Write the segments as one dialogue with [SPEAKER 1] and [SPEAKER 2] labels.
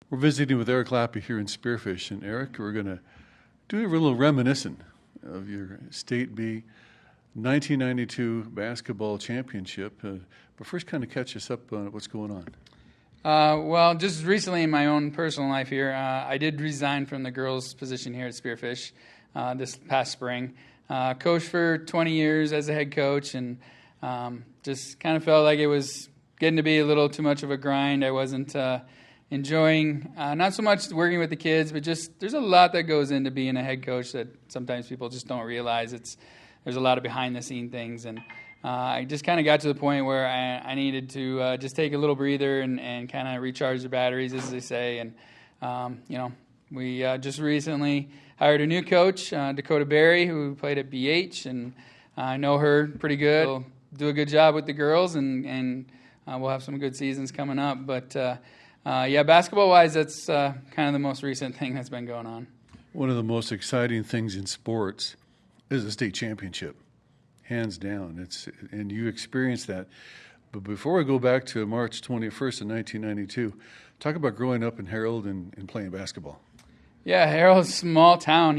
[SPEAKER 1] We're visiting with Eric Lappe here in Spearfish. And Eric, we're going to do a little reminiscent of your State B 1992 basketball championship. But first, kind of catch us up on what's going on.
[SPEAKER 2] Well, just recently in my own personal life here, I did resign from the girls' position here at Spearfish this past spring. Coached for 20 years as a head coach, and just kind of felt like it was getting to be a little too much of a grind. I wasn't enjoying not so much working with the kids, but just there's a lot that goes into being a head coach that sometimes people just don't realize. There's a lot of behind-the-scene things, and I just kind of got to the point where I needed to just take a little breather and kind of recharge the batteries, as they say. And, we just recently hired a new coach, Dakota who played at BH, and I know her pretty good. We'll do a good job with the girls, and we'll have some good seasons coming up. But, basketball-wise, that's kind of the most recent thing that's been going on.
[SPEAKER 1] One of the most exciting things in sports is a state championship. Hands down. And you experienced that. But before I go back to March 21st of 1992, talk about growing up in Harrold and playing basketball.
[SPEAKER 2] Yeah, Harrold's a small town.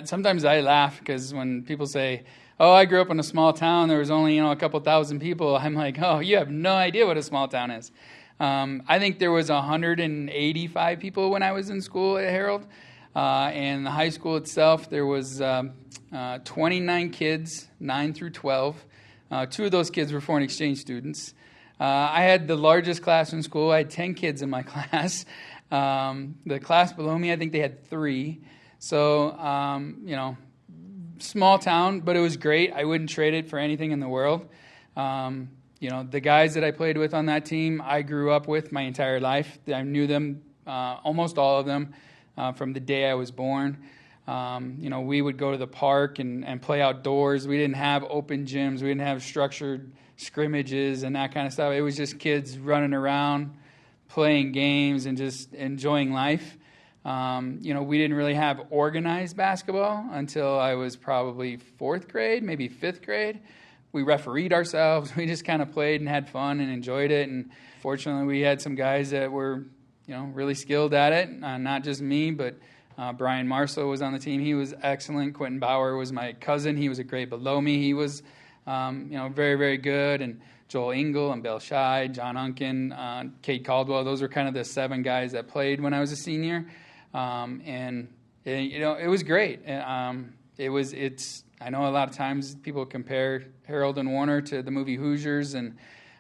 [SPEAKER 2] Sometimes I laugh because when people say, "Oh, I grew up in a small town. There was only a couple thousand people," I'm like, "Oh, you have no idea what a small town is." I think there was 185 people when I was in school at Harrold. And the high school itself, there was 29 kids, 9 through 12. 2 of those kids were foreign exchange students. I had the largest class in school. I had 10 kids in my class. The class below me, I think they had 3. So, small town, but it was great. I wouldn't trade it for anything in the world. The guys that I played with on that team, I grew up with my entire life. I knew them, almost all of them. From the day I was born. We would go to the park and play outdoors. We didn't have open gyms. We didn't have structured scrimmages and that kind of stuff. It was just kids running around, playing games, and just enjoying life. We didn't really have organized basketball until I was probably 4th grade, maybe 5th grade. We refereed ourselves. We just kind of played and had fun and enjoyed it. And fortunately, we had some guys that were really skilled at it. Not just me, but Brian Marceau was on the team. He was excellent. Quentin Bauer was my cousin. He was a grade below me. He was, very, very good. And Joel Engel and Bill Scheid, John Unkin, Kate Caldwell. Those were kind of the 7 guys that played when I was a senior. It was great. I know a lot of times people compare Harrold and Warner to the movie Hoosiers, and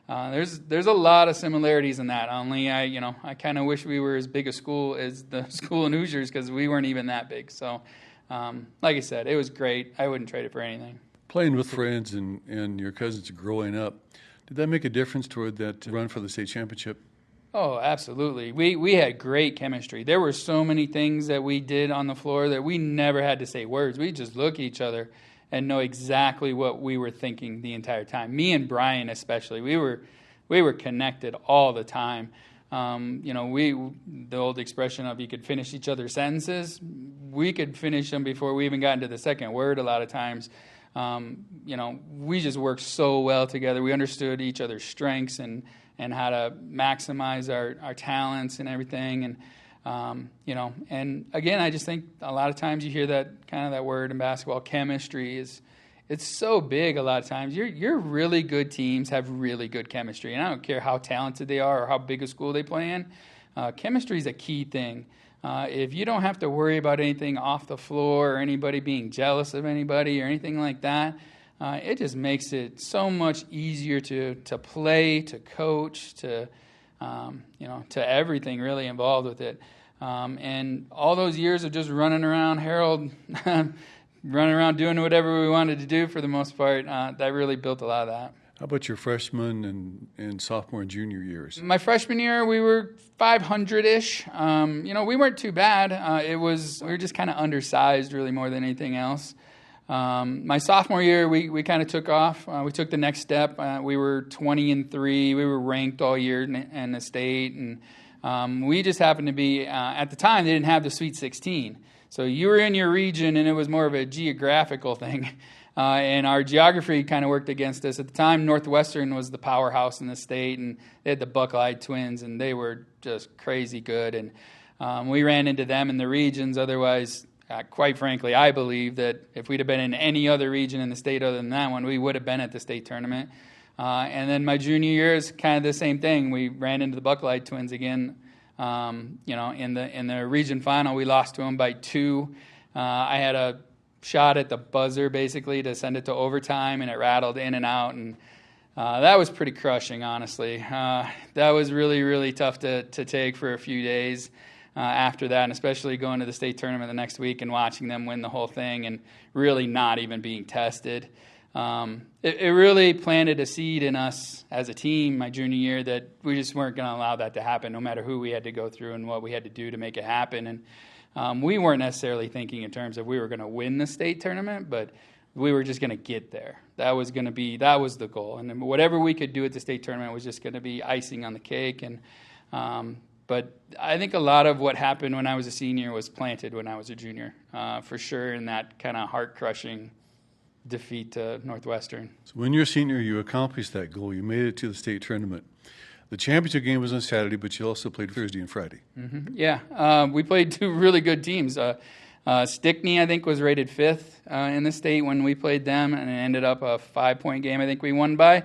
[SPEAKER 2] there's a lot of similarities in that. Only I kind of wish we were as big a school as the school in Hoosiers because we weren't even that big. So, like I said, it was great. I wouldn't trade it for anything.
[SPEAKER 1] Playing with friends and your cousins growing up, did that make a difference toward that run for the state championship?
[SPEAKER 2] Oh, absolutely. We had great chemistry. There were so many things that we did on the floor that we never had to say words. We just look at each other and know exactly what we were thinking the entire time. Me and Brian especially, we were connected all the time. The old expression of you could finish each other's sentences, we could finish them before we even got into the second word a lot of times. We just worked so well together. We understood each other's strengths and how to maximize our talents and everything. And and again, I just think a lot of times you hear that word in basketball, chemistry it's so big a lot of times. Your really good teams have really good chemistry. And I don't care how talented they are or how big a school they play in. Chemistry is a key thing. If you don't have to worry about anything off the floor or anybody being jealous of anybody or anything like that, it just makes it so much easier to play, to coach, to everything really involved with it. And all those years of just running around Harrold, running around doing whatever we wanted to do for the most part, that really built a lot of that.
[SPEAKER 1] How about your freshman and sophomore and junior years?
[SPEAKER 2] My freshman year, we were 500-ish. We weren't too bad. We were just kind of undersized really more than anything else. My sophomore year, we kind of took off. We took the next step. We were 20-3. We were ranked all year in the state, and we just happened to be at the time they didn't have the Sweet 16, so you were in your region, and it was more of a geographical thing. and our geography kind of worked against us. At the time, Northwestern was the powerhouse in the state, and they had the Buckeye Twins, and they were just crazy good. And we ran into them in the regions. Otherwise, quite frankly, I believe that if we'd have been in any other region in the state other than that one, we would have been at the state tournament. And then my junior year is kind of the same thing. We ran into the Buckeye Twins again. In the region final, we lost to them by 2. I had a shot at the buzzer, basically, to send it to overtime, and it rattled in and out, and that was pretty crushing, honestly. That was really, really tough to take for a few days after that, and especially going to the state tournament the next week and watching them win the whole thing and really not even being tested. It really planted a seed in us as a team my junior year that we just weren't going to allow that to happen, no matter who we had to go through and what we had to do to make it happen. And we weren't necessarily thinking in terms of we were going to win the state tournament, but we were just going to get there. That was the goal. And whatever we could do at the state tournament was just going to be icing on the cake. And but I think a lot of what happened when I was a senior was planted when I was a junior, for sure, in that kind of heart-crushing defeat to Northwestern.
[SPEAKER 1] So when you're a senior, you accomplished that goal. You made it to the state tournament. The championship game was on Saturday, but you also played Thursday and Friday.
[SPEAKER 2] Mm-hmm. Yeah, we played 2 really good teams. Stickney, I think, was rated 5th in the state when we played them, and it ended up a 5-point game I think we won by.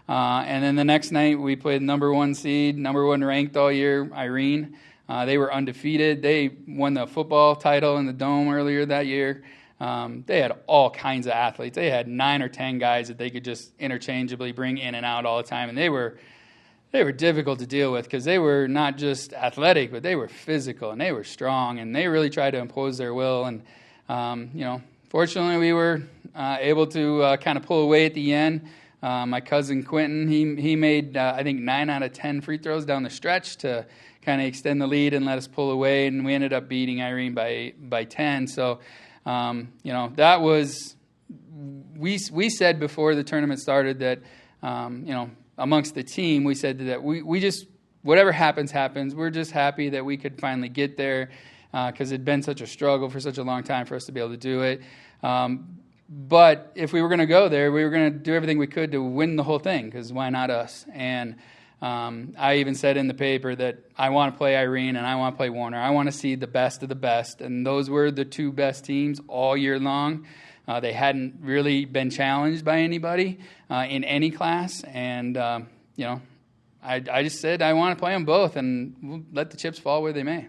[SPEAKER 2] And then the next night we played number 1 seed, number 1 ranked all year, Irene. They were undefeated. They won the football title in the Dome earlier that year. They had all kinds of athletes. They had 9 or 10 guys that they could just interchangeably bring in and out all the time, and they were difficult to deal with because they were not just athletic, but they were physical and they were strong, and they really tried to impose their will. And fortunately, we were able to kind of pull away at the end. My cousin Quentin, he made I think 9 out of 10 free throws down the stretch to kind of extend the lead and let us pull away, and we ended up beating Irene by 10. So that was we said before the tournament started that amongst the team, we said that we just, whatever happens. We're just happy that we could finally get there because it had been such a struggle for such a long time for us to be able to do it. But if we were going to go there, we were going to do everything we could to win the whole thing, because why not us? And I even said in the paper that I want to play Irene and I want to play Warner. I want to see the best of the best. And those were the 2 best teams all year long. They hadn't really been challenged by anybody in any class. And, I just said I want to play them both, and we'll let the chips fall where they may.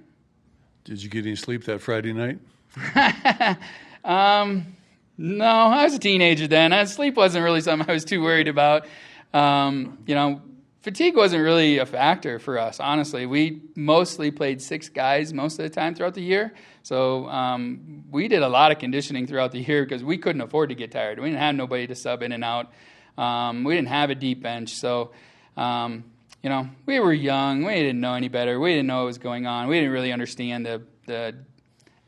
[SPEAKER 1] Did you get any sleep that Friday night?
[SPEAKER 2] No, I was a teenager then. Sleep wasn't really something I was too worried about. Fatigue wasn't really a factor for us, honestly. We mostly played 6 guys most of the time throughout the year. So we did a lot of conditioning throughout the year because we couldn't afford to get tired. We didn't have nobody to sub in and out. We didn't have a deep bench. So, we were young. We didn't know any better. We didn't know what was going on. We didn't really understand the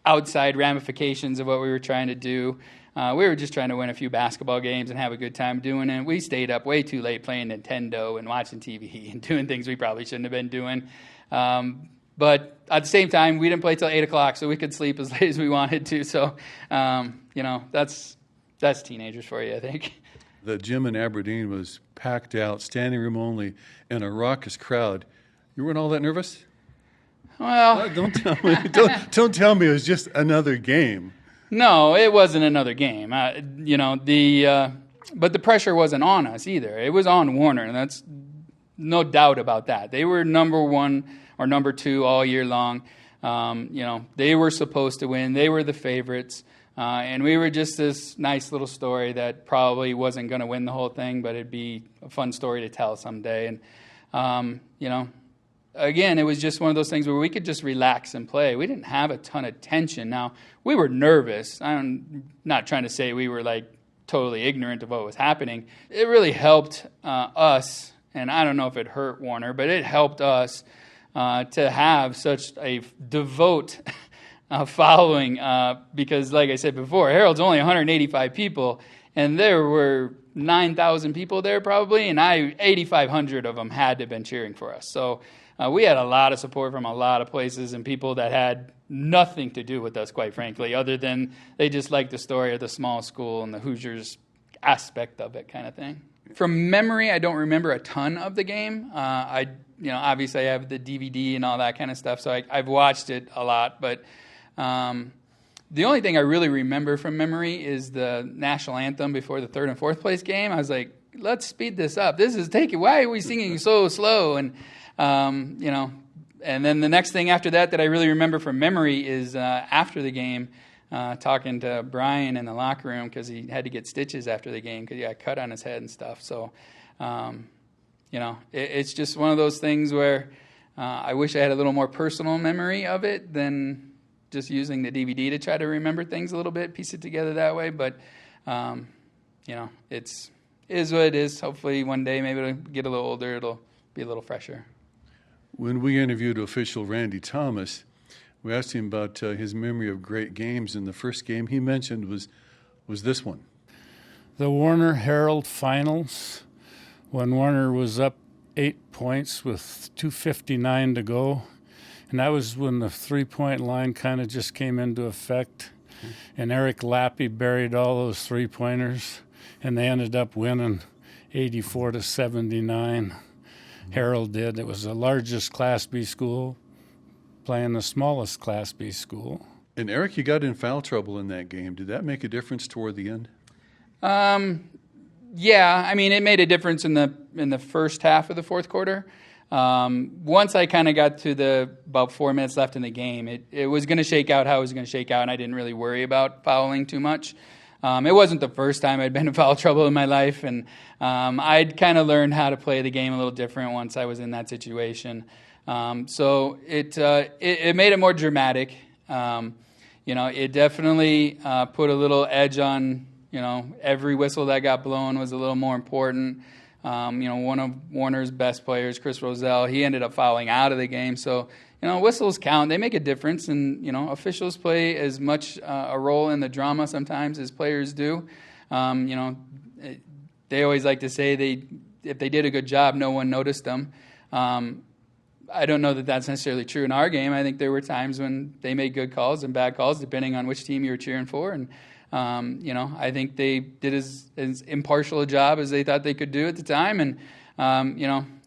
[SPEAKER 2] outside ramifications of what we were trying to do. We were just trying to win a few basketball games and have a good time doing it. We stayed up way too late playing Nintendo and watching TV and doing things we probably shouldn't have been doing. But at the same time, we didn't play till 8 o'clock, so we could sleep as late as we wanted to. So, that's teenagers for you, I think.
[SPEAKER 1] The gym in Aberdeen was packed out, standing room only, and a raucous crowd. You weren't all that nervous?
[SPEAKER 2] Well,
[SPEAKER 1] don't tell me. Don't tell me it was just another game.
[SPEAKER 2] No, it wasn't another game. But the pressure wasn't on us either. It was on Warner, and that's no doubt about that. They were number 1 or number 2 all year long. They were supposed to win. They were the favorites. And we were just this nice little story that probably wasn't going to win the whole thing, but it'd be a fun story to tell someday. And, again, it was just one of those things where we could just relax and play. We didn't have a ton of tension. Now, we were nervous. I'm not trying to say we were, totally ignorant of what was happening. It really helped us, and I don't know if it hurt Warner, but it helped us to have such a devout following because, like I said before, Harrold's only 185 people, and there were 9,000 people there probably, and 8,500 of them had to have been cheering for us. So we had a lot of support from a lot of places and people that had nothing to do with us, quite frankly, other than they just liked the story of the small school and the Hoosiers aspect of it kind of thing. From memory, I don't remember a ton of the game. Obviously I have the DVD and all that kind of stuff, so I've watched it a lot. But the only thing I really remember from memory is the national anthem before the third and fourth place game. I was like, let's speed this up. Why are we singing so slow? And, and then the next thing after that I really remember from memory is after the game, talking to Brian in the locker room because he had to get stitches after the game because he got cut on his head and stuff. So, it's just one of those things where I wish I had a little more personal memory of it than just using the DVD to try to remember things a little bit, piece it together that way. But, it is what it is. Hopefully one day, maybe it'll get a little older, it'll be a little fresher.
[SPEAKER 1] When we interviewed official Randy Thomas, we asked him about his memory of great games, and the first game he mentioned was this one.
[SPEAKER 3] The Warner-Harrold finals, when Warner was up 8 points with 2:59 to go. And that was when the three-point line kind of just came into effect. And Eric Lappe buried all those three-pointers, and they ended up winning 84-79. Harrold did. It was the largest Class B school playing the smallest Class B school.
[SPEAKER 1] And Eric, you got in foul trouble in that game. Did that make a difference toward the end?
[SPEAKER 2] Yeah, I mean, it made a difference in the first half of the fourth quarter. Once I kind of got to about 4 minutes left in the game, it was going to shake out how it was going to shake out, and I didn't really worry about fouling too much. It wasn't the first time I'd been in foul trouble in my life, and I'd kind of learned how to play the game a little different once I was in that situation. So it made it more dramatic. It definitely put a little edge on, every whistle that got blown was a little more important. One of Warner's best players, Chris Roselle, he ended up fouling out of the game. So, whistles count. They make a difference, and, officials play as much a role in the drama sometimes as players do. They always like to say if they did a good job, no one noticed them. I don't know that that's necessarily true in our game. I think there were times when they made good calls and bad calls, depending on which team you were cheering for. And, I think they did as impartial a job as they thought they could do at the time. And,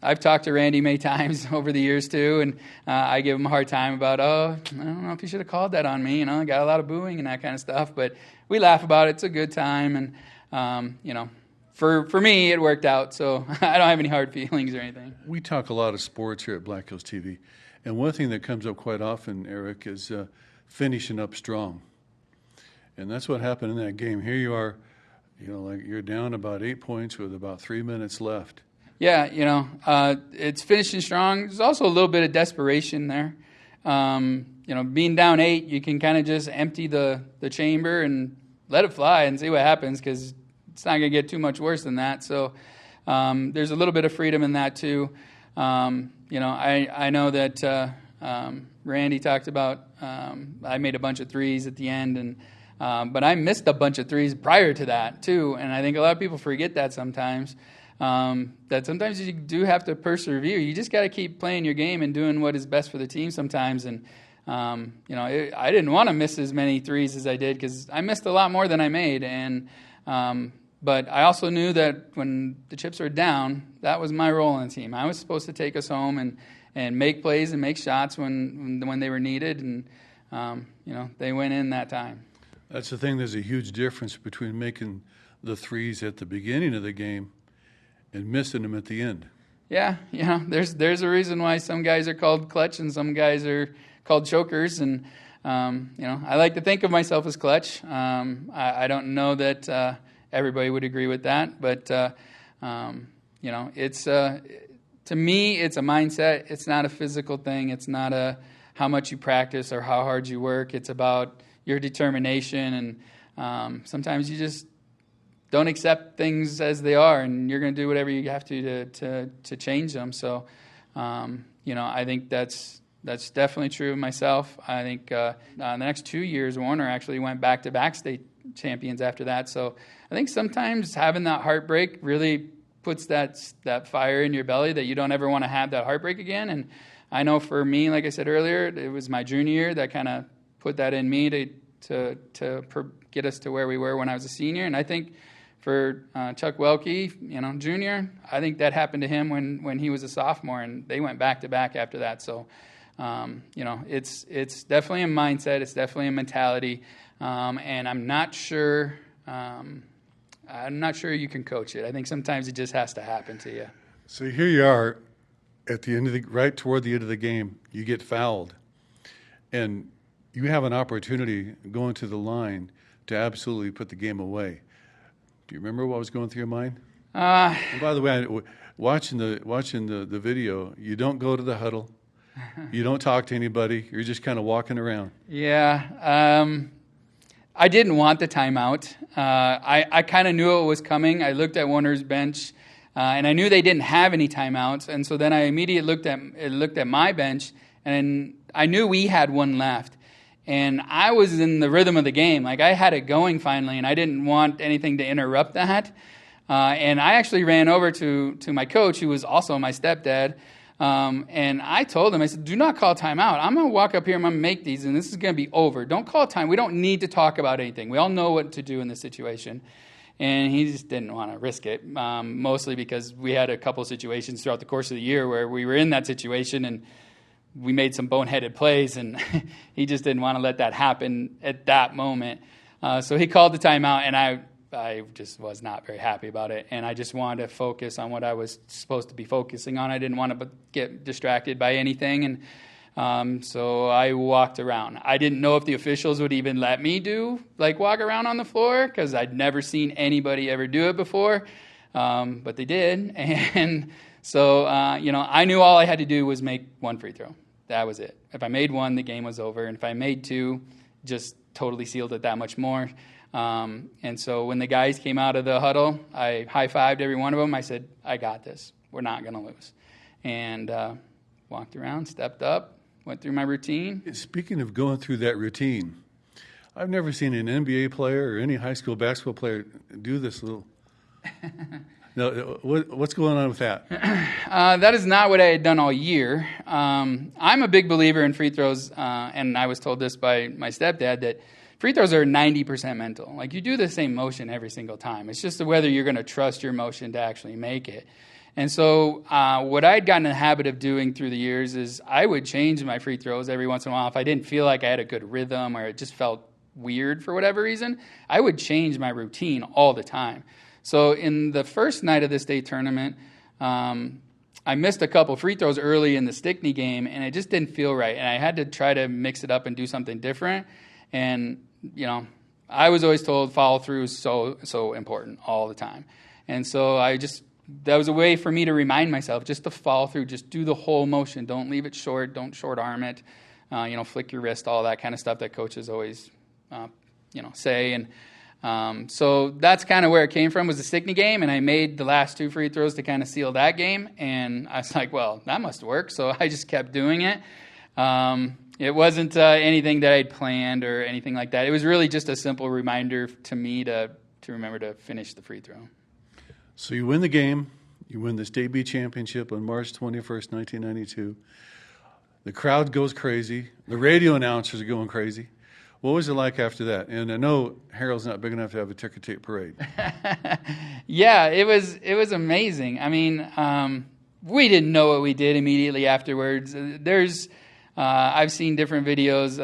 [SPEAKER 2] I've talked to Randy many times over the years, too, and I give him a hard time about, I don't know if you should have called that on me. I got a lot of booing and that kind of stuff. But we laugh about it. It's a good time. And, For me, it worked out, so I don't have any hard feelings or anything.
[SPEAKER 1] We talk a lot of sports here at Black Hills TV, and one thing that comes up quite often, Eric, is finishing up strong. And that's what happened in that game. Here you are, like you're down about 8 points with about 3 minutes left.
[SPEAKER 2] Yeah, it's finishing strong. There's also a little bit of desperation there. Being down 8, you can kind of just empty the chamber and let it fly and see what happens, because it's not going to get too much worse than that. So there's a little bit of freedom in that too. I know that Randy talked about I made a bunch of threes at the end, but I missed a bunch of threes prior to that too. And I think a lot of people forget that sometimes. That sometimes you do have to persevere. You just got to keep playing your game and doing what is best for the team sometimes. And I didn't want to miss as many threes as I did, because I missed a lot more than I made. And but I also knew that when the chips were down, that was my role on the team. I was supposed to take us home and make plays and make shots when they were needed, and they went in that time.
[SPEAKER 1] That's the thing. There's a huge difference between making the threes at the beginning of the game and missing them at the end.
[SPEAKER 2] Yeah, there's a reason why some guys are called clutch and some guys are called chokers, and I like to think of myself as clutch. I don't know that everybody would agree with that, but it's to me, it's a mindset. It's not a physical thing. It's not how much you practice or how hard you work. It's about your determination, and sometimes you just don't accept things as they are, and you're going to do whatever you have to change them. So, I think that's definitely true of myself. I think the next 2 years, Warner actually went back-to-back state champions after that. So I think sometimes having that heartbreak really puts that fire in your belly that you don't ever want to have that heartbreak again. And I know for me, like I said earlier, it was my junior year that kind of put that in me to get us to where we were when I was a senior. And I think for Chuck Welke, junior, I think that happened to him when he was a sophomore, and they went back to back after that. So, it's definitely a mindset. It's definitely a mentality, and I'm not sure you can coach it. I think sometimes it just has to happen to you.
[SPEAKER 1] So here you are at the end of right toward the end of the game. You get fouled, and you have an opportunity going to the line to absolutely put the game away. Do you remember what was going through your mind? And by the way, watching the video, you don't go to the huddle, you don't talk to anybody. You're just kind of walking around.
[SPEAKER 2] Yeah, I didn't want the timeout. I kind of knew it was coming. I looked at Warner's bench, and I knew they didn't have any timeouts. And so then I immediately looked at my bench, and I knew we had one left. And I was in the rhythm of the game. Like, I had it going finally, and I didn't want anything to interrupt that. And I actually ran over to my coach, who was also my stepdad, and I told him, I said, do not call timeout. I'm going to walk up here, I'm going to make these, and this is going to be over. Don't call time. We don't need to talk about anything. We all know what to do in this situation. And he just didn't want to risk it, mostly because we had a couple of situations throughout the course of the year where we were in that situation, and we made some boneheaded plays, and he just didn't want to let that happen at that moment. So he called the timeout, and I just was not very happy about it, and I just wanted to focus on what I was supposed to be focusing on. I didn't want to get distracted by anything, and so I walked around. I didn't know if the officials would even let me walk around on the floor, because I'd never seen anybody ever do it before, but they did, and so I knew all I had to do was make one free throw. That was it. If I made one, the game was over, and if I made two, just totally sealed it that much more. And so when the guys came out of the huddle, I high-fived every one of them. I said, I got this. We're not going to lose. And walked around, stepped up, went through my routine.
[SPEAKER 1] Speaking of going through that routine, I've never seen an NBA player or any high school basketball player do this little... No, what's going on with that?
[SPEAKER 2] That is not what I had done all year. I'm a big believer in free throws, and I was told this by my stepdad, that free throws are 90% mental. Like, you do the same motion every single time. It's just whether you're going to trust your motion to actually make it. And so what I'd gotten in the habit of doing through the years is I would change my free throws every once in a while. If I didn't feel like I had a good rhythm or it just felt weird for whatever reason, I would change my routine all the time. So in the first night of the state tournament, I missed a couple free throws early in the Stickney game, and it just didn't feel right. And I had to try to mix it up and do something different. And, I was always told follow through is so important all the time. And so that was a way for me to remind myself just to follow through, just do the whole motion. Don't leave it short. Don't short arm it. Flick your wrist, all that kind of stuff that coaches always, say. And so that's kind of where it came from, was the Stickney game, and I made the last two free throws to kind of seal that game, and I was like, well, that must work, so I just kept doing it. It wasn't anything that I'd planned or anything like that. It was really just a simple reminder to me to remember to finish the free throw.
[SPEAKER 1] So you win the game, you win the State B championship on March 21st, 1992. The crowd goes crazy. The radio announcers are going crazy. What was it like after that? And I know Harrold's not big enough to have a ticker tape parade.
[SPEAKER 2] Yeah, it was amazing. I mean, we didn't know what we did immediately afterwards. I've seen different videos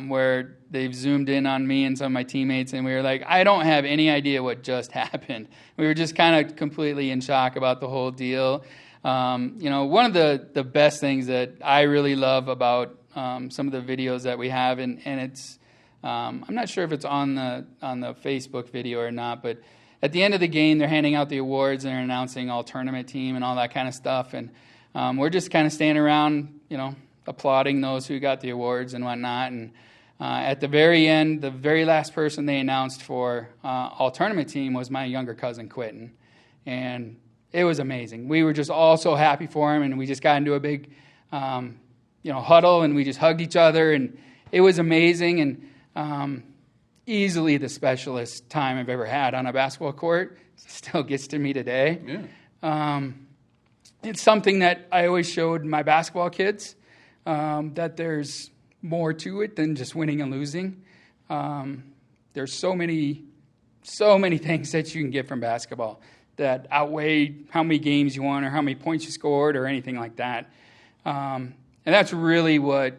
[SPEAKER 2] where they've zoomed in on me and some of my teammates, and we were like, I don't have any idea what just happened. We were just kind of completely in shock about the whole deal. One of the best things that I really love about some of the videos that we have, and it's I'm not sure if it's on the Facebook video or not, but at the end of the game, they're handing out the awards and they're announcing all tournament team and all that kind of stuff, and we're just kind of standing around, applauding those who got the awards and whatnot. And at the very end, the very last person they announced for all tournament team was my younger cousin Quentin, and it was amazing. We were just all so happy for him, and we just got into a big huddle, and we just hugged each other, and it was amazing, and easily the specialist time I've ever had on a basketball court. It still gets to me today.
[SPEAKER 1] Yeah.
[SPEAKER 2] It's something that I always showed my basketball kids, that there's more to it than just winning and losing. There's so many so many things that you can get from basketball that outweigh how many games you won or how many points you scored or anything like that. And that's really what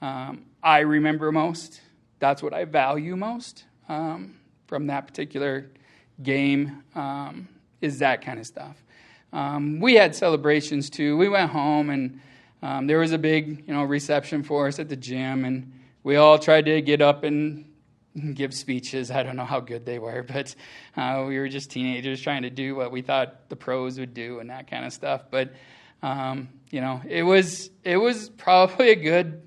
[SPEAKER 2] I remember most. That's what I value most from that particular game, is that kind of stuff. We had celebrations too. We went home and there was a big, reception for us at the gym, and we all tried to get up and give speeches. I don't know how good they were, but we were just teenagers trying to do what we thought the pros would do and that kind of stuff. But it was probably a good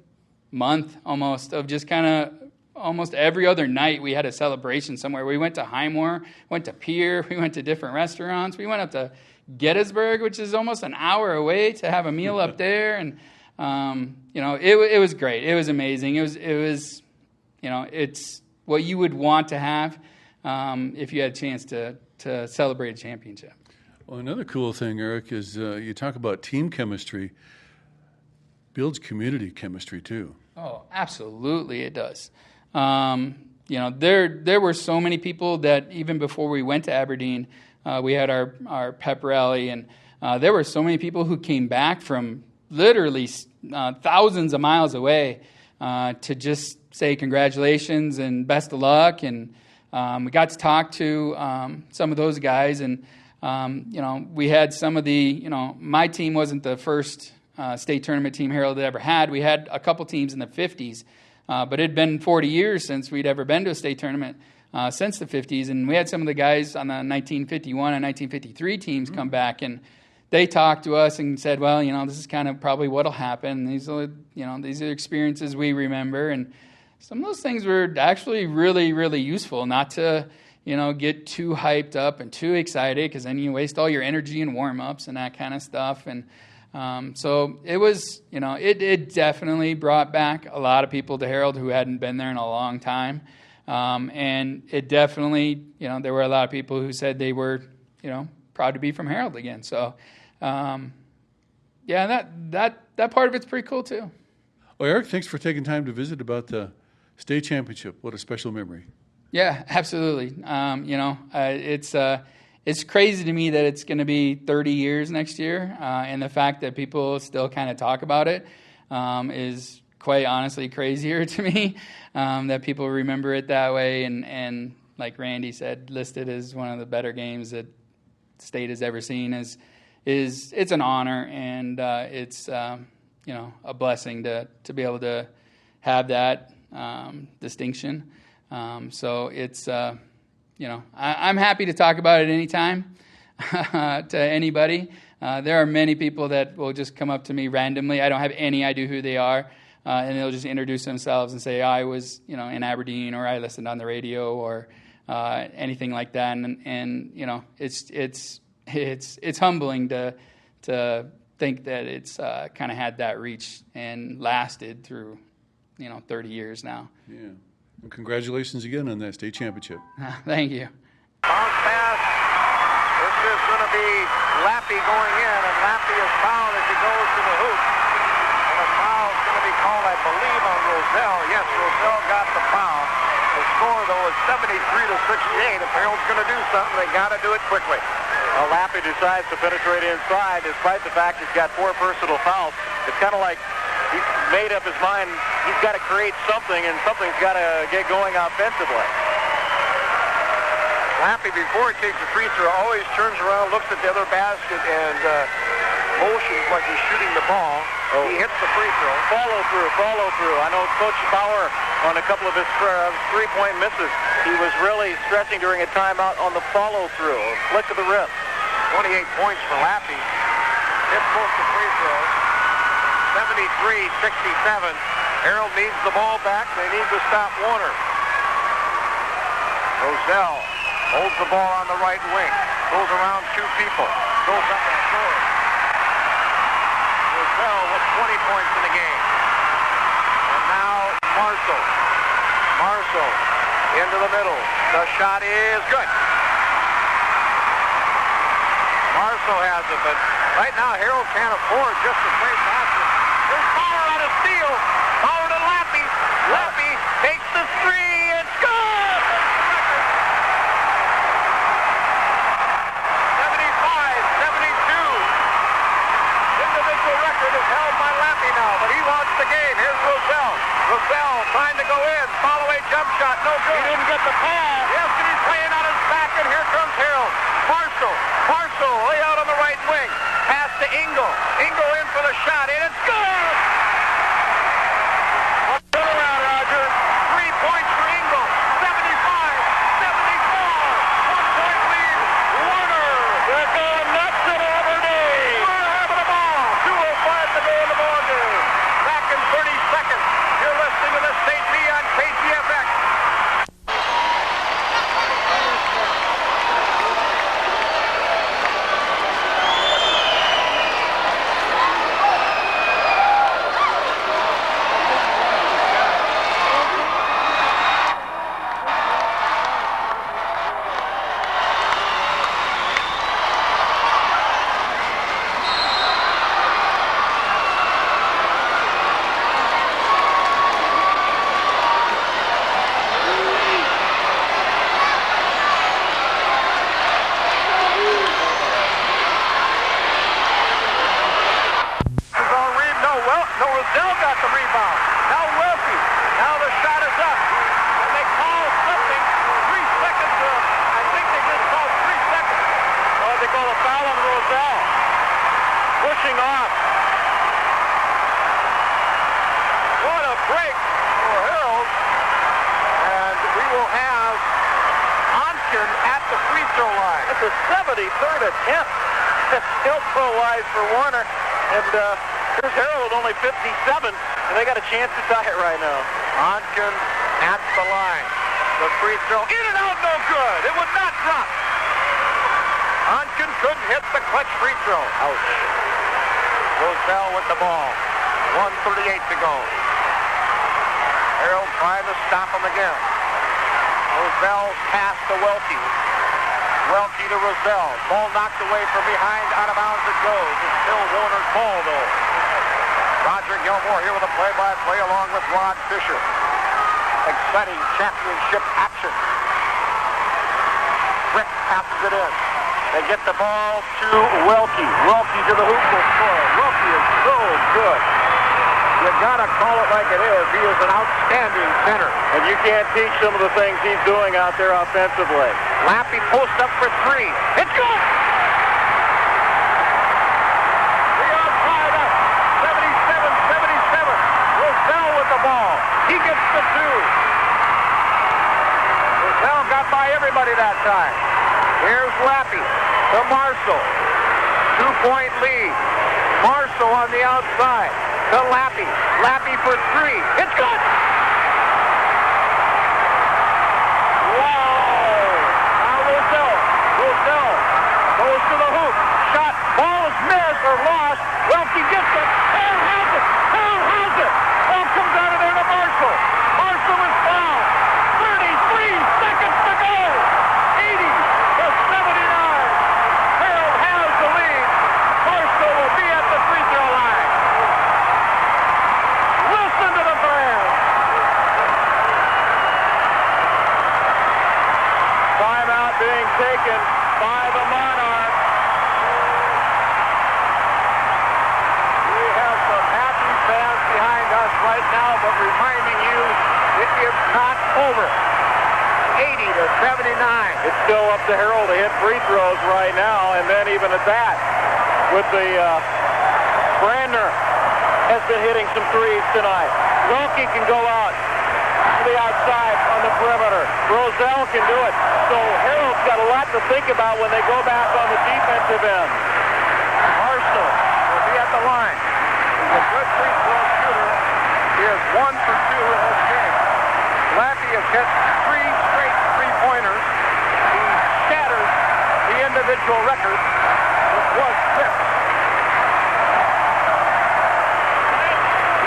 [SPEAKER 2] month almost of just kind of almost every other night we had a celebration somewhere. We went to Highmore, went to Pier, we went to different restaurants. We went up to Gettysburg, which is almost an hour away, to have a meal up there. And, it was great. It was amazing. It was it's what you would want to have if you had a chance to celebrate a championship.
[SPEAKER 1] Well, another cool thing, Eric, is you talk about team chemistry, builds community chemistry too.
[SPEAKER 2] Oh, absolutely it does. There were so many people that even before we went to Aberdeen, we had our pep rally, and there were so many people who came back from literally thousands of miles away to just say congratulations and best of luck. And we got to talk to some of those guys, and we had some of the, my team wasn't the first state tournament team Harrold had ever had. We had a couple teams in the 50s, but it had been 40 years since we'd ever been to a state tournament since the 50s. And we had some of the guys on the 1951 and 1953 teams come back, and they talked to us and said, well, this is kind of probably what'll happen. These are experiences we remember. And some of those things were actually really, really useful, not to, get too hyped up and too excited, because then you waste all your energy in warm-ups and that kind of stuff. And so it was, it definitely brought back a lot of people to Harrold who hadn't been there in a long time. And it definitely, there were a lot of people who said they were, proud to be from Harrold again. So, that part of it's pretty cool too.
[SPEAKER 1] Well, Eric, thanks for taking time to visit about the state championship. What a special memory.
[SPEAKER 2] Yeah, absolutely. It's crazy to me that it's going to be 30 years next year, and the fact that people still kind of talk about it is quite honestly crazier to me, that people remember it that way. And like Randy said, listed as one of the better games that the state has ever seen is it's an honor, and it's a blessing to be able to have that distinction. So it's I'm happy to talk about it anytime to anybody. There are many people that will just come up to me randomly. I don't have any idea who they are, and they'll just introduce themselves and say, I was in Aberdeen, or I listened on the radio, or anything like that. And it's humbling to think that it's kind of had that reach and lasted through 30 years now.
[SPEAKER 1] Yeah. And congratulations again on that state championship.
[SPEAKER 2] Thank you.
[SPEAKER 4] Bounce pass. This is going to be Lappe going in, and Lappe is fouled as he goes to the hoop. And a foul is going to be called, I believe, on Roselle. Yes, Roselle got the foul. The score, though, is 73-68. If Harrold's going to do something, they got to do it quickly. Well, Lappe decides to penetrate inside, despite the fact he's got 4 personal fouls. It's kind of like he's made up his mind. He's got to create something, and something's got to get going offensively. Lappe, before he takes the free throw, always turns around, looks at the other basket, and motions like he's shooting the ball. Oh. He hits the free throw. Follow through. I know Coach Bauer, on a couple of his three-point misses, he was really stressing during a timeout on the follow-through, a flick of the wrist. 28 points for Lappe. Hits both the free throws. 73-67. Harrold needs the ball back. They need to stop Warner. Roselle holds the ball on the right wing. Goes around 2 people. Goes up and scores. Roselle with 20 points in the game. And now Marshall. Marshall into the middle. The shot is good. Marshall has it, but right now Harrold can't afford just to play faster. There's Bauer on a steal. Bauer to Lappe. Lappe takes the 3. It's good. Roselle trying to go in. Follow-away jump shot, no good.
[SPEAKER 5] He didn't get the pass.
[SPEAKER 4] Yes, and he's laying on his back, and here comes Harrold. Marshall lay out on the right wing. Pass to Engel. Engel in for the shot, and it's good! Turn around, Roger. 3 points for Engel. 75-74. 1-point lead. Warner.
[SPEAKER 5] They're going nuts at Albany.
[SPEAKER 4] Warner having the ball. 2:05 to go in the ball game. Back in 30 seconds. You're listening to the St. P on KTFX. Roselle got the rebound. Now Wilkie. Now the shot is up. And they call something. 3 seconds. I think they just called 3 seconds.
[SPEAKER 5] Oh, they call a foul on Roselle. Pushing off.
[SPEAKER 4] What a break for Harrold. And we will have Onken at the free throw line.
[SPEAKER 5] That's a 73rd attempt. Still pro-wise for Warner. And here's Harrold, only 57, and they got a chance to tie it right now.
[SPEAKER 4] Onken at the line. The free throw in and out, no good. It would not drop. Onken couldn't hit the clutch free throw. Ouch. Roselle with the ball. 1:38 to go. Harrold trying to stop him again. Roselle's pass to Welke. Welke to Roselle. Ball knocked away from behind. Out of bounds it goes. It's still Warner's ball, though. Roger Gilmore here with a play-by-play along with Rod Fisher. Exciting championship action. Brick passes it in. They get the ball to Welke. Welke to the hoop will score. Welke is so good. You gotta call it like it is. He is an outstanding center.
[SPEAKER 5] And you can't teach some of the things he's doing out there offensively.
[SPEAKER 4] Lappe post up for 3. It's good! We are tied up. 77-77. Roselle with the ball. He gets the 2. Roselle got by everybody that time. Here's Lappe to Marshall. 2-point lead. Marshall on the outside to Lappe. Lappe for 3. It's good! Goes to the hoop. Shot. Ball is missed or lost. Welke gets it. Harrold has it. Harrold has it. Ball comes out of there to Marshall. Marshall is fouled. 33 seconds to go. 80-79. Harrold has the lead. Marshall will be at the free throw line. Listen to the fans.
[SPEAKER 5] Timeout being taken by the Monarchs.
[SPEAKER 4] We have some happy fans behind us right now, but reminding you, it is not over. 80-79.
[SPEAKER 5] It's still up to Harrold to hit free throws right now, and then even at that, with the Brandner has been hitting some threes tonight. Welke can go out to the outside on the perimeter. Roselle can do it. So Harrold's got a lot to think about when they go back on the defensive end.
[SPEAKER 4] Marshall will be at the line. He's a good free throw shooter. He is 1 for 2 in this game. Lappe has hit 3 straight three-pointers. He shattered the individual record, which was 6.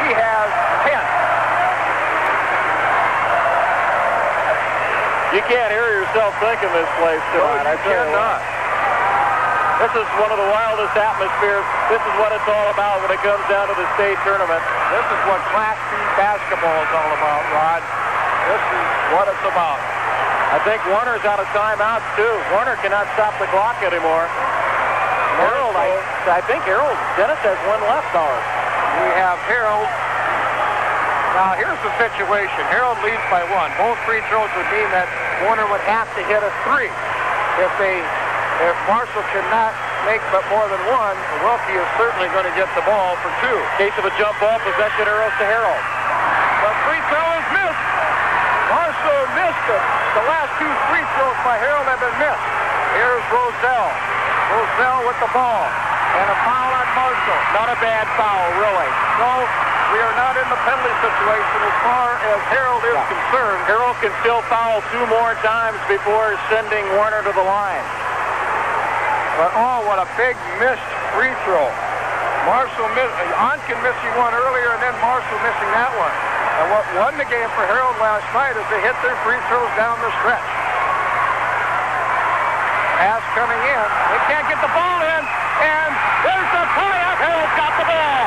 [SPEAKER 4] He has 10.
[SPEAKER 5] You can't hear yourself thinking this place tonight.
[SPEAKER 4] No, you cannot.
[SPEAKER 5] This is one of the wildest atmospheres. This is what it's all about when it comes down to the state tournament.
[SPEAKER 4] This is what Class B basketball is all about, Rod. This is what it's about.
[SPEAKER 5] I think Warner's out of timeouts, too. Warner cannot stop the clock anymore. Harrold, I think Harrold, Dennis has one left, ours.
[SPEAKER 4] We have Harrold Now, here's the situation. Harrold leads by 1. Both free throws would mean that Warner would have to hit a 3. If Marshall cannot make but more than 1, Wilkie is certainly going to get the ball for 2. In case of a jump ball, possession arrows to Harrold. The free throw is missed. Marshall missed it. The last 2 free throws by Harrold have been missed. Here's Roselle. Roselle with the ball. And a foul on Marshall. Not a bad foul, really. No, we are not in the penalty situation as far as Harrold is concerned. Harrold can still foul 2 more times before sending Warner to the line. But, oh, what a big missed free throw. Marshall Onken missing one earlier, and then Marshall missing that one. And what won the game for Harrold last night is they hit their free throws down the stretch. Pass coming in. They can't get the ball in, and there's the tie-up. Harrold's got the ball.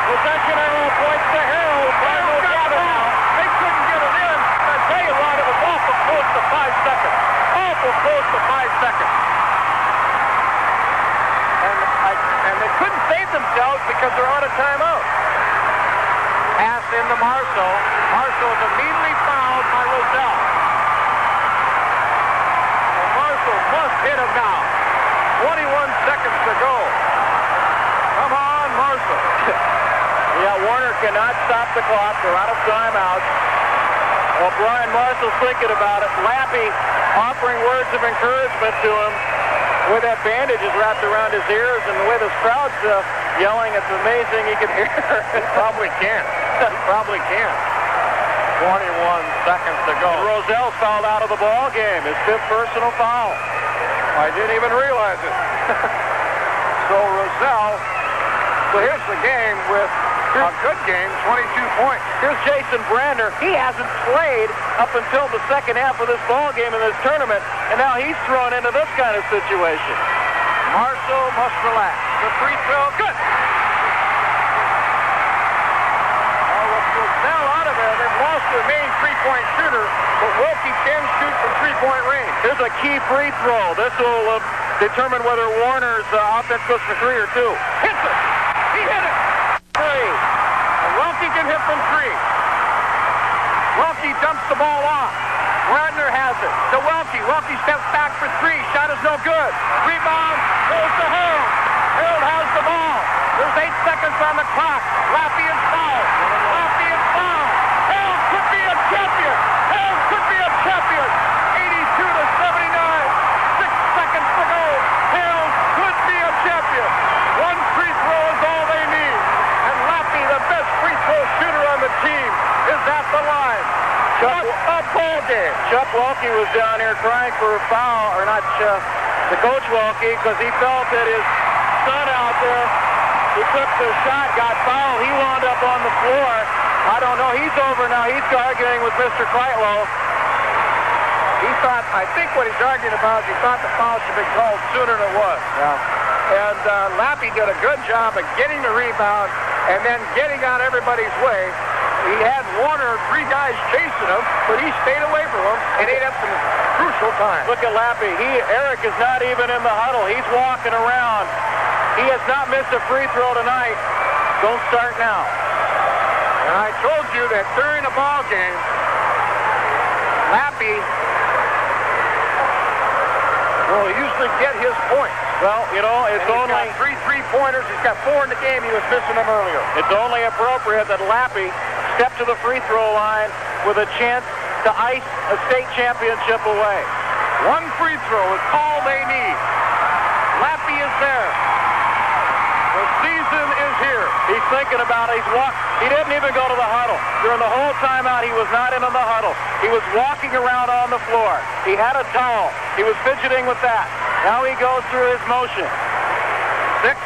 [SPEAKER 4] Possession arrow points to Harrold. Harrold got it now. They couldn't get it in. I tell you what, it was awful close to 5 seconds. Awful close to 5 seconds. And they couldn't save themselves because they're out of timeout. Pass into Marshall. Marshall is immediately fouled by Roselle. And Marshall must hit him now. 21 seconds to go. Come on, Marshall. Yeah, Warner cannot stop the clock. They're out of timeouts. Well, Brian Marshall's thinking about it. Lappe offering words of encouragement to him with that bandage is wrapped around his ears, and the way this crowd's yelling, it's amazing he can hear. He probably can. He probably can. 21 seconds to go. And Roselle's fouled out of the ball game. His 5th personal foul. I didn't even realize it. So Roselle clears the game with a good game, 22 points. Here's Jason Brander. He hasn't played up until the second half of this ball game in this tournament, and now he's thrown into this kind of situation. Marshall must relax. The free throw, good. With Roselle out of there, they've lost their main three-point shooter, but Wilkie can shoot from three-point range. Here's a key free throw. This will determine whether Warner's offense goes for 3 or 2. Hits it. He hit it. 3. And Wilkie can hit from 3. Wilkie dumps the ball off. Radner has it. To Wilkie. Wilkie steps back for 3. Shot is no good. Rebound goes to Harrold. Harrold has the ball. There's 8 seconds on the clock. Lappe is fouled. Lappe is fouled. Harrold could be a champion. Harrold could be a champion. 82 to 79. 6 seconds to go. Harrold could be a champion. 1 free throw is all they need. And Lappe, the best free throw shooter on the team, is at the line. What a ball game. Chuck Welke was down here crying for a foul, or not the coach Welke, because he felt that his son out there who took the shot got fouled. He wound up on the floor. I don't know. He's over now. He's arguing with Mr. Kleitlow. He thought, I think what he's arguing about is he thought the foul should be called sooner than it was. Yeah. And Lappe did a good job of getting the rebound and then getting out everybody's way. He had Warner, 3 guys chasing him, but he stayed away from him and ate up some crucial time. Look at Lappe. Eric is not even in the huddle. He's walking around. He has not missed a free throw tonight. Don't start now. And I told you that during the ball game, Lappe will usually get his points. Well, you know, it's only... He's got 3 3-pointers. He's got 4 in the game. He was missing them earlier. It's only appropriate that Lappe step to the free throw line with a chance to ice a state championship away. 1 free throw is all they need. Lappe is there. The season is here. He's thinking about it. He didn't even go to the huddle. During the whole timeout, he was not in the huddle. He was walking around on the floor. He had a towel. He was fidgeting with that. Now he goes through his motion. 6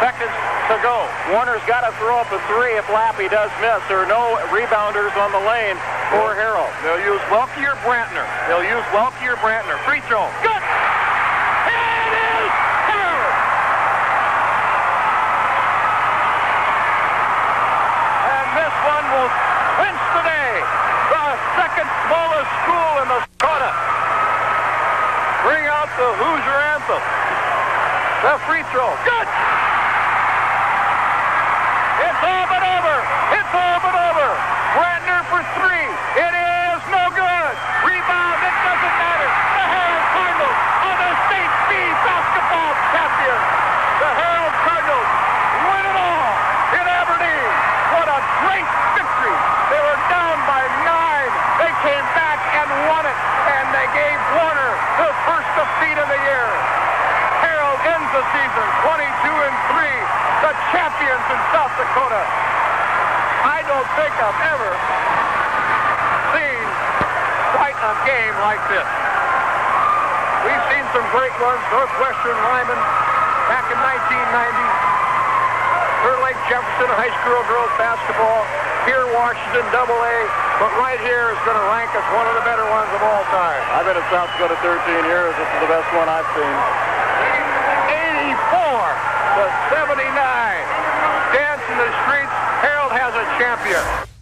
[SPEAKER 4] seconds to go. Warner's got to throw up a 3 if Lappe does miss. There are no rebounders on the lane for Harrold. They'll use Welke or Brantner. Free throw. Good! It is Harrold! And this one will clinch today. The second smallest school in the Dakota. Bring out the Hoosier anthem. The free throw. Good! It
[SPEAKER 5] It's all but over. It's all but over. Brandner for three. It is no good. Rebound. It doesn't matter. The Harrold Cardinals are the state B basketball champions. The Harrold Cardinals win it all in Aberdeen. What a great victory. They were down by 9. They came back and won it. And they gave Warner the first defeat of the year. Harrold ends the season 22-3. The champions in South Dakota. I don't think I've ever seen quite a game like this. We've seen some great ones. Northwestern Lyman back in 1990. Clear Lake Jefferson High School girls basketball. Here Washington AA. But right here is going to rank as one of the better ones of all time.
[SPEAKER 6] I've been at South Dakota 13 years. This is the best one I've seen.
[SPEAKER 5] 84-79. Dance in the streets. Harrold has a champion.